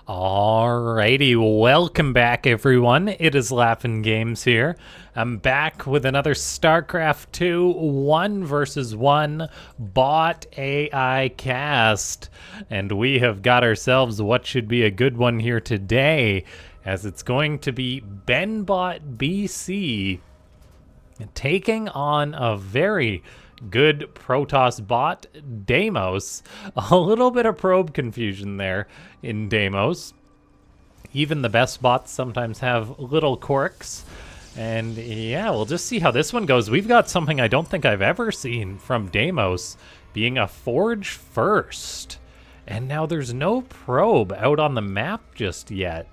Alrighty, welcome back everyone. It is LaughNgamez here. I'm back with another Starcraft 2 1 versus 1 bot AI cast. And we have got ourselves what should be a good one here today, as it's going to be BenBotBC taking on a very good Protoss bot, Deimos. A little bit of probe confusion there in Deimos. Even the best bots sometimes have little quirks. And yeah, we'll just see how this one goes. We've got something I don't think I've ever seen from Deimos, being a forge first. And now there's no probe out on the map just yet.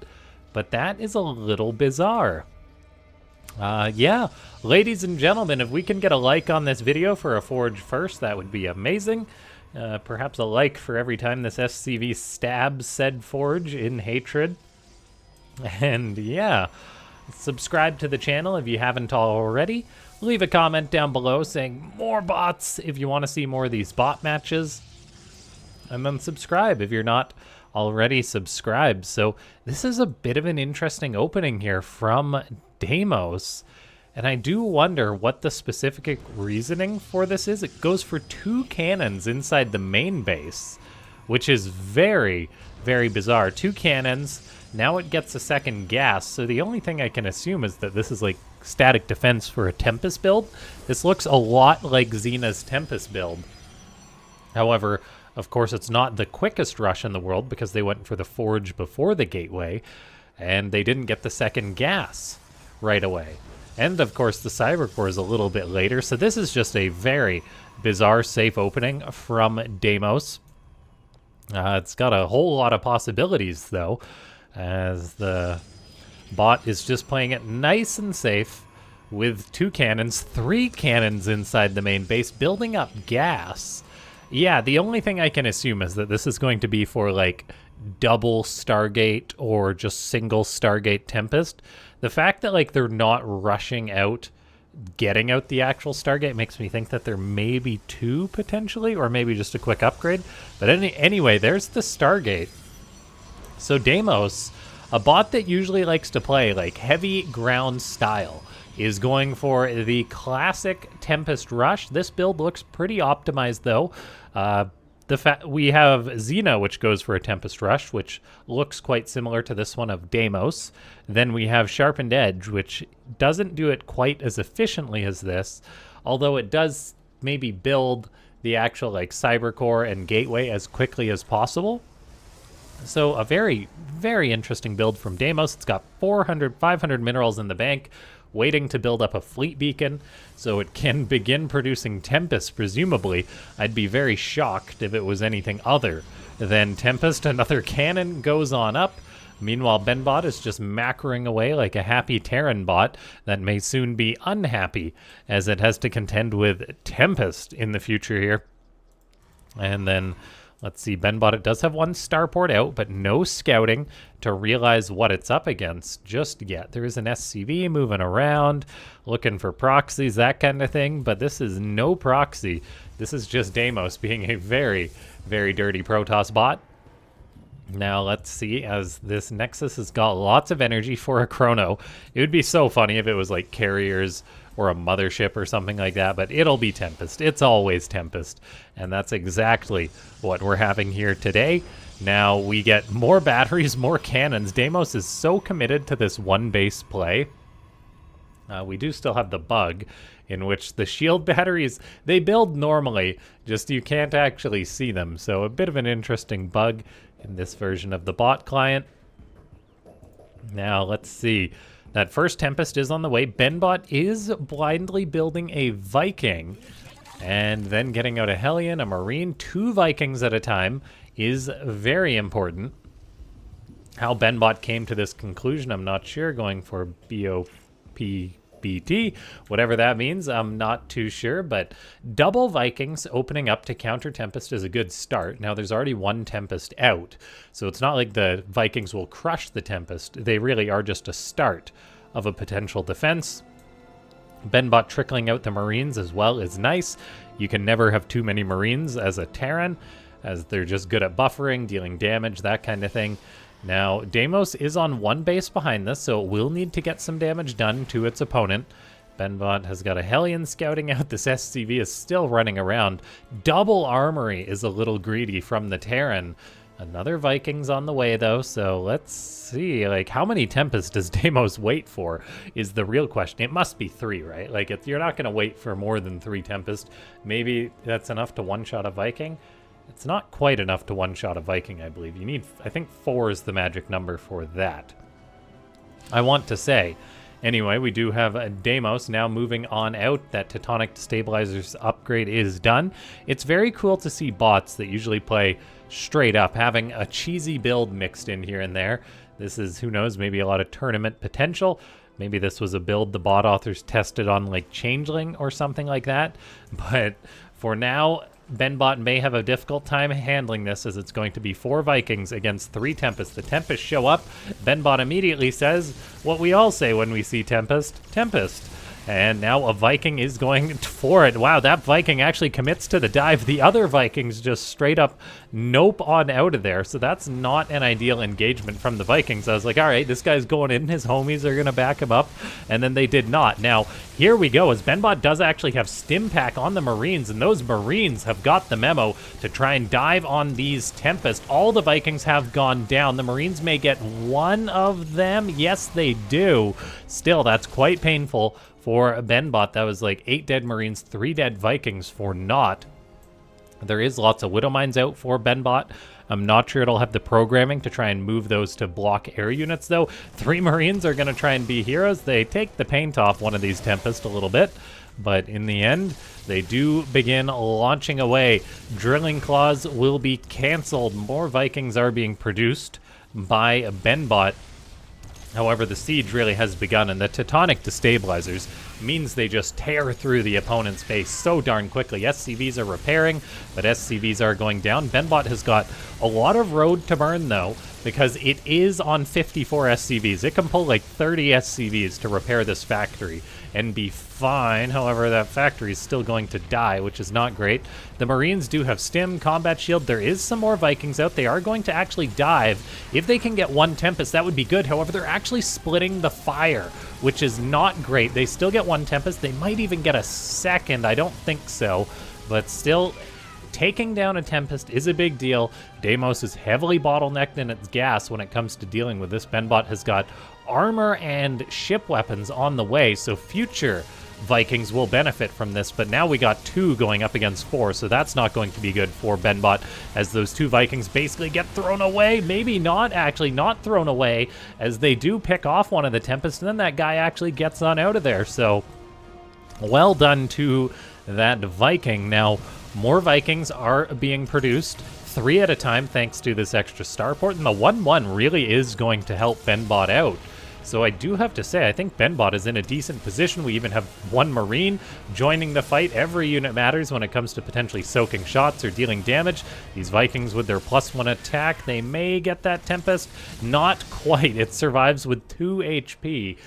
But that is a little bizarre. Yeah, ladies and gentlemen, if we can get a like on this video for a forge first, that would be amazing. Perhaps a like for every time this SCV stabs said forge in hatred. And yeah, subscribe to the channel if you haven't already. Leave a comment down below saying more bots if you want to see more of these bot matches. And then subscribe if you're not already subscribed. So this is a bit of an interesting opening here from Deimos, and I do wonder what the specific reasoning for this is. It goes for 2 cannons inside the main base, which is very, very bizarre. 2 cannons, now it gets a second gas, so the only thing I can assume is that this is like static defense for a Tempest build. This looks a lot like Xena's Tempest build. However, of course, it's not the quickest rush in the world because they went for the forge before the gateway, and they didn't get the second gas right away. And of course the cyber core is a little bit later, so this is just a very bizarre safe opening from Deimos. It's got a whole lot of possibilities though, as the bot is just playing it nice and safe with 2 cannons, 3 cannons inside the main base, building up gas. Yeah, the only thing I can assume is that this is going to be for like double Stargate or just single Stargate Tempest. The fact that like they're not rushing out, getting out the actual Stargate makes me think that there may be 2 potentially, or maybe just a quick upgrade. But anyway, there's the Stargate. So Deimos, a bot that usually likes to play like heavy ground style, is going for the classic Tempest Rush. This build looks pretty optimized though. We have Xena, which goes for a Tempest Rush, which looks quite similar to this one of Deimos. Then we have Sharpened Edge, which doesn't do it quite as efficiently as this, although it does maybe build the actual like Cyber Core and Gateway as quickly as possible. So a very, very interesting build from Deimos. It's got 400, 500 minerals in the bank, waiting to build up a fleet beacon so it can begin producing Tempest, presumably. I'd be very shocked if it was anything other than Tempest. Another cannon goes on up. Meanwhile, Benbot is just macroing away like a happy Terran bot that may soon be unhappy, as it has to contend with Tempest in the future here. And then let's see, Benbot, it does have 1 starport out, but no scouting to realize what it's up against just yet. There is an SCV moving around, looking for proxies, that kind of thing, but this is no proxy. This is just Deimos being a very, very dirty Protoss bot. Now let's see, as this Nexus has got lots of energy for a chrono. It would be so funny if it was like carriers or a mothership or something like that, but it'll be Tempest. It's always Tempest, and that's exactly what we're having here today. Now we get more batteries, more cannons. Deimos is so committed to this 1 base play. We do still have the bug in which the shield batteries, they build normally, just you can't actually see them. So a bit of an interesting bug in this version of the bot client. Now let's see. That first Tempest is on the way. Benbot is blindly building a Viking, and then getting out a Hellion, a Marine. 2 Vikings at a time is very important. How Benbot came to this conclusion, I'm not sure. Going for BOPBT, whatever that means, I'm not too sure. But double Vikings opening up to counter Tempest is a good start. Now there's already 1 Tempest out, so it's not like the Vikings will crush the Tempest. They really are just a start of a potential defense. Benbot trickling out the Marines as well is nice. You can never have too many Marines as a Terran, as they're just good at buffering, dealing damage, that kind of thing. Now, Deimos is on one base behind this, so it will need to get some damage done to its opponent. Benbot has got a Hellion scouting out. This SCV is still running around. Double Armory is a little greedy from the Terran. Another Viking's on the way, though, so let's see. Like, how many Tempest does Deimos wait for is the real question. It must be 3, right? Like, you're not going to wait for more than 3 Tempest. Maybe that's enough to one-shot a Viking. It's not quite enough to one-shot a Viking, I believe. You need, I think 4 is the magic number for that. I want to say, anyway, we do have a Deimos now moving on out. That Teutonic Stabilizers upgrade is done. It's very cool to see bots that usually play straight up having a cheesy build mixed in here and there. This is, who knows, maybe a lot of tournament potential. Maybe this was a build the bot authors tested on like Changeling or something like that. But for now, Benbot may have a difficult time handling this, as it's going to be 4 Vikings against 3 Tempest. The Tempest show up. Benbot immediately says what we all say when we see Tempest: Tempest. And now a Viking is going for it. Wow, that Viking actually commits to the dive. The other Vikings just straight up nope on out of there. So that's not an ideal engagement from the Vikings. I was like, all right, this guy's going in. His homies are going to back him up. And then they did not. Now, here we go, as Benbot does actually have Stim Pack on the Marines, and those Marines have got the memo to try and dive on these Tempest. All the Vikings have gone down. The Marines may get one of them. Yes, they do. Still, that's quite painful for Benbot. That was like 8 dead Marines, 3 dead Vikings for naught. There is lots of Widow Mines out for Benbot. I'm not sure it'll have the programming to try and move those to block air units, though. 3 Marines are going to try and be heroes. They take the paint off one of these Tempest a little bit, but in the end, they do begin launching away. Drilling Claws will be canceled. More Vikings are being produced by Benbot. However, the siege really has begun, and the Teutonic Destabilizers means they just tear through the opponent's base so darn quickly. SCVs are repairing, but SCVs are going down. Benbot has got a lot of road to burn, though, because it is on 54 SCVs. It can pull like 30 SCVs to repair this factory and be fine. However, that factory is still going to die, which is not great. The Marines do have Stim, Combat Shield. There is some more Vikings out. They are going to actually dive. If they can get 1 Tempest, that would be good. However, they're actually splitting the fire, which is not great. They still get 1 Tempest. They might even get a second. I don't think so, but still, taking down a Tempest is a big deal. Deimos is heavily bottlenecked in its gas when it comes to dealing with this. Benbot has got armor and ship weapons on the way, so future Vikings will benefit from this, but now we got 2 going up against 4, so that's not going to be good for Benbot, as those 2 Vikings basically get thrown away. Maybe not, actually not thrown away, as they do pick off one of the Tempests, and then that guy actually gets on out of there. So well done to that Viking. Now, more Vikings are being produced, 3 at a time, thanks to this extra starport, and the 1-1 really is going to help Benbot out. So I do have to say, I think Benbot is in a decent position. We even have 1 Marine joining the fight. Every unit matters when it comes to potentially soaking shots or dealing damage. These Vikings with their +1 attack, they may get that Tempest. Not quite. It survives with 2 HP.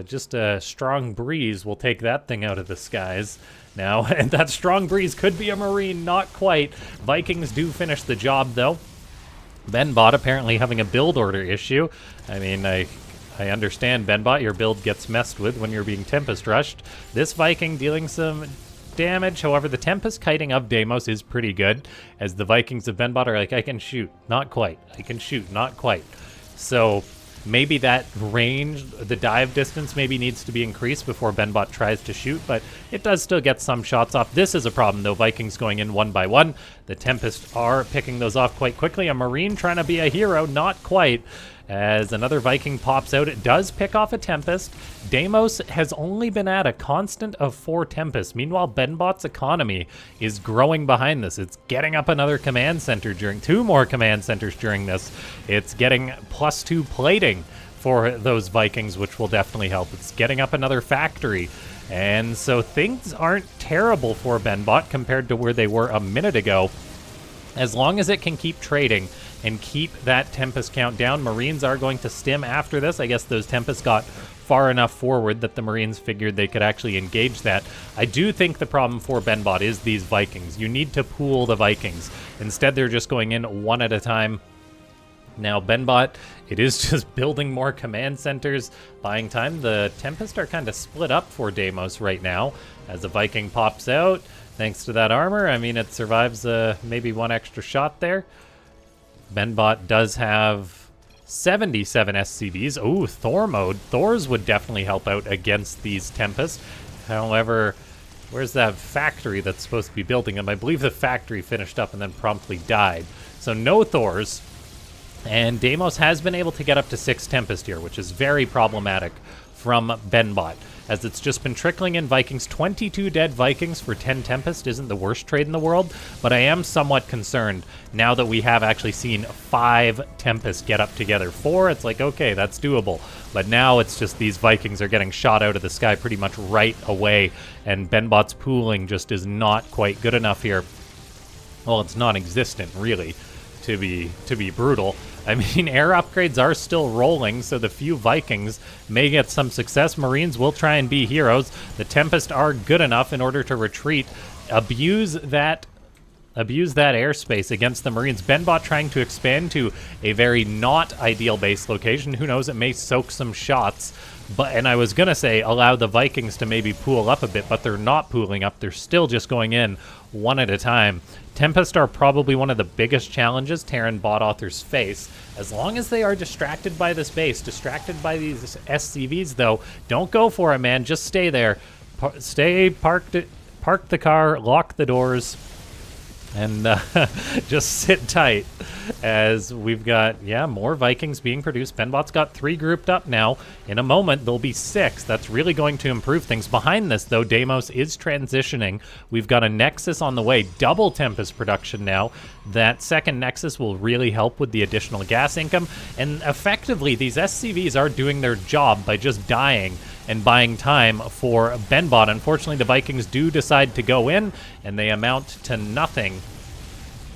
Just a strong breeze will take that thing out of the skies. Now, and that strong breeze could be a Marine, not quite. Vikings do finish the job, though. Benbot apparently having a build order issue. I mean, I understand, Benbot, your build gets messed with when you're being Tempest rushed. This Viking dealing some damage. However, the Tempest kiting of Deimos is pretty good, as the Vikings of Benbot are like, I can shoot, not quite. I can shoot, not quite. So maybe that range, the dive distance maybe needs to be increased before Benbot tries to shoot, but it does still get some shots off. This is a problem, though. Vikings going in 1 by 1. The Tempest are picking those off quite quickly. A Marine trying to be a hero, not quite. As another Viking pops out, it does pick off a Tempest. Deimos has only been at a constant of 4 Tempests. Meanwhile, Benbot's economy is growing behind this. It's getting up another command center during 2 more command centers during this. It's getting +2 plating for those Vikings, which will definitely help. It's getting up another factory. And so things aren't terrible for Benbot compared to where they were a minute ago. As long as it can keep trading and keep that Tempest count down, Marines are going to stim after this. I guess those Tempests got far enough forward that the Marines figured they could actually engage that. I do think the problem for Benbot is these Vikings. You need to pool the Vikings. Instead, they're just going in 1 at a time. Now, BenBot, it is just building more command centers, buying time. The Tempest are kind of split up for Deimos right now. As the Viking pops out, thanks to that armor, I mean, it survives maybe one extra shot there. BenBot does have 77 SCVs. Ooh, Thor mode. Thors would definitely help out against these Tempest. However, where's that factory that's supposed to be building them? I believe the factory finished up and then promptly died. So no Thors. And Deimos has been able to get up to 6 Tempest here, which is very problematic from BenBot, as it's just been trickling in Vikings. 22 dead Vikings for 10 Tempest isn't the worst trade in the world, but I am somewhat concerned now that we have actually seen 5 Tempest get up together. 4, it's like, okay, that's doable. But now it's just these Vikings are getting shot out of the sky pretty much right away, and BenBot's pooling just is not quite good enough here. Well, it's non-existent, really, to be brutal. I mean, air upgrades are still rolling, so the few Vikings may get some success. Marines will try and be heroes. The Tempest are good enough in order to retreat, abuse that airspace against the Marines. BenBot trying to expand to a very not ideal base location. Who knows, it may soak some shots. And I was going to say allow the Vikings to maybe pool up a bit, but they're not pooling up. They're still just going in one at a time. Tempest are probably one of the biggest challenges Terran bot authors face. As long as they are distracted by this base, distracted by these SCVs, though, don't go for it, man. Just stay there. Park the car, lock the doors, and just sit tight as we've got, yeah, more Vikings being produced. BenBot's got 3 grouped up now. In a moment, there'll be 6. That's really going to improve things. Behind this, though, Deimos is transitioning. We've got a Nexus on the way. Double Tempest production now. That second Nexus will really help with the additional gas income. And effectively, these SCVs are doing their job by just dying and buying time for BenBot. Unfortunately, the Vikings do decide to go in, and they amount to nothing.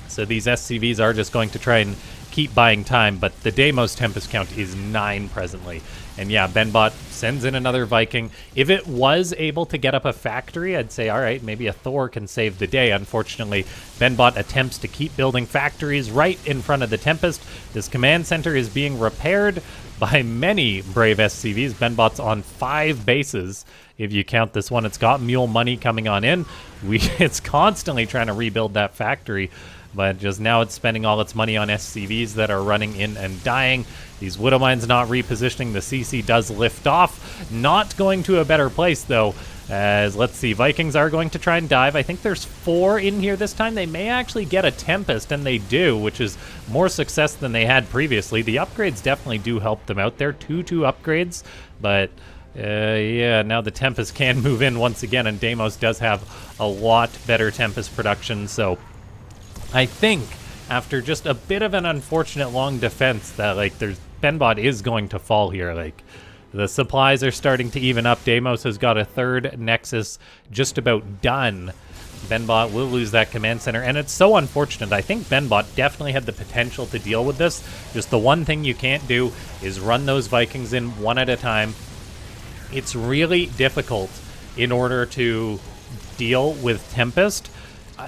So these SCVs are just going to try and keep buying time, but the Deimos Tempest count is 9 presently. And yeah, BenBot sends in another Viking. If it was able to get up a factory, I'd say, all right, maybe a Thor can save the day. Unfortunately, BenBot attempts to keep building factories right in front of the Tempest. This command center is being repaired by many brave SCVs. BenBot's on 5 bases. If you count this one, it's got mule money coming on in. It's constantly trying to rebuild that factory, but just now it's spending all its money on SCVs that are running in and dying. These Widow Mines not repositioning. The CC does lift off. Not going to a better place, though, as, let's see, Vikings are going to try and dive. I think there's 4 in here this time. They may actually get a Tempest, and they do, which is more success than they had previously. The upgrades definitely do help them out there. 2 upgrades, but yeah, now the Tempest can move in once again, and Deimos does have a lot better Tempest production, so I think after just a bit of an unfortunate long defense that, like, BenBot is going to fall here. Like, the supplies are starting to even up. Deimos has got a 3rd Nexus just about done. BenBot will lose that command center, and it's so unfortunate. I think BenBot definitely had the potential to deal with this. Just the one thing you can't do is run those Vikings in one at a time. It's really difficult in order to deal with Tempest.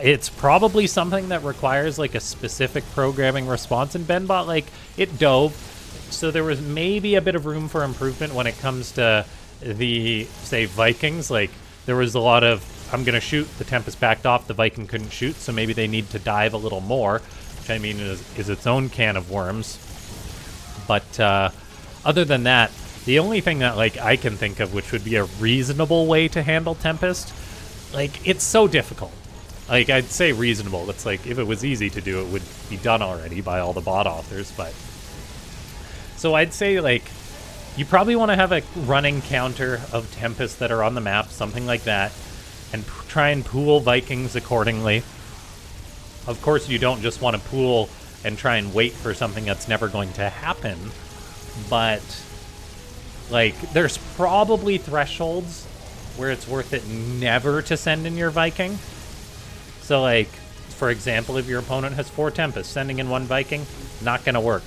It's probably something that requires, like, a specific programming response in BenBot. Like, it dove, so there was maybe a bit of room for improvement when it comes to the, say, Vikings. Like, there was a lot of, I'm going to shoot, the Tempest backed off, the Viking couldn't shoot, so maybe they need to dive a little more, which, I mean, is its own can of worms. But other than that, the only thing that, like, I can think of which would be a reasonable way to handle Tempest, like, it's so difficult. Like, I'd say reasonable. It's like, if it was easy to do, it would be done already by all the bot authors, but... So I'd say, like, you probably want to have a running counter of Tempests that are on the map, something like that, and try and pool Vikings accordingly. Of course, you don't just want to pool and try and wait for something that's never going to happen, but, like, there's probably thresholds where it's worth it never to send in your Viking. So, like, for example, if your opponent has 4 Tempests, sending in 1 Viking, not going to work.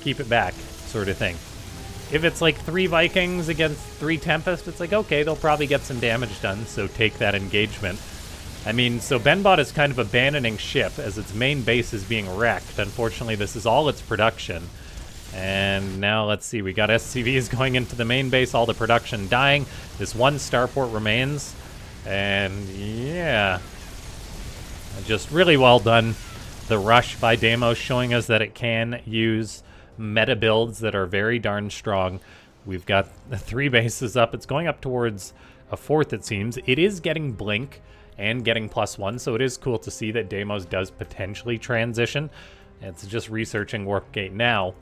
Keep it back, sort of thing. If it's like 3 Vikings against 3 Tempest, it's like, okay, they'll probably get some damage done, so take that engagement. I mean, so BenBot is kind of abandoning ship as its main base is being wrecked. Unfortunately, this is all its production. And now let's see, we got SCVs going into the main base, all the production dying. This one starport remains. And yeah, just really well done. The rush by Deimos showing us that it can use meta builds that are very darn strong. We've got 3 bases up. It's going up towards a 4th, it seems. It is getting Blink and getting +1, so it is cool to see that Deimos does potentially transition. It's just researching Warp Gate now.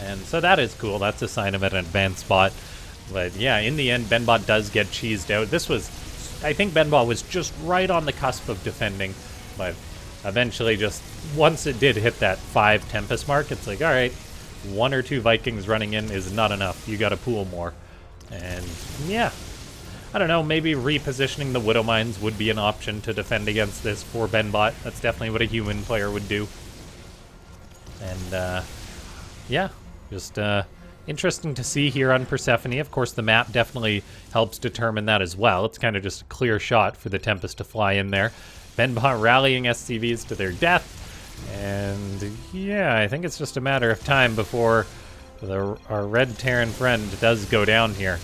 And so that is cool. That's a sign of an advanced bot. But yeah, in the end, Benbot does get cheesed out. This was, I think Benbot was just right on the cusp of defending, but eventually just, once it did hit that 5 Tempest mark, it's like, all right, 1 or 2 Vikings running in is not enough. You gotta pool more. And yeah, I don't know, maybe repositioning the Widow Mines would be an option to defend against this for Benbot. That's definitely what a human player would do. And yeah, just interesting to see here on Persephone. Of course, the map definitely helps determine that as well. It's kind of just a clear shot for the Tempest to fly in there. Benbot rallying SCVs to their death. And yeah, I think it's just a matter of time before our red Terran friend does go down here,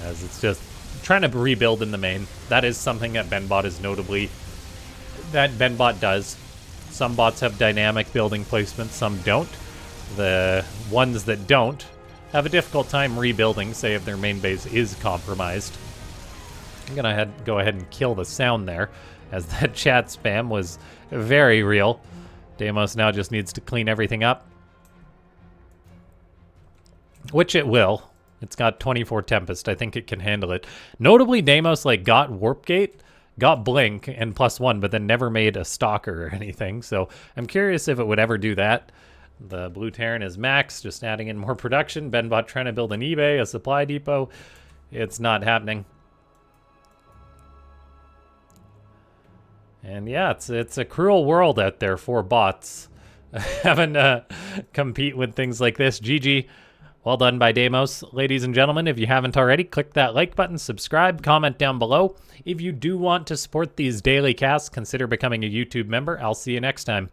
as it's just trying to rebuild in the main. That is something that Benbot is notably, that Benbot does. Some bots have dynamic building placement, some don't. The ones that don't have a difficult time rebuilding, say if their main base is compromised. I'm gonna go ahead and kill the sound there, as that chat spam was very real. Deimos now just needs to clean everything up, which it will. It's got 24 Tempest. I think it can handle it. Notably, Deimos got Warp Gate, got Blink, and +1, but then never made a Stalker or anything. So I'm curious if it would ever do that. The Blue Terran is max, just adding in more production. Benbot trying to build an eBay, a supply depot. It's not happening. And yeah, it's a cruel world out there for bots. Having to compete with things like this. GG. Well done by Deimos. Ladies and gentlemen, if you haven't already, click that like button, subscribe, comment down below. If you do want to support these daily casts, consider becoming a YouTube member. I'll see you next time.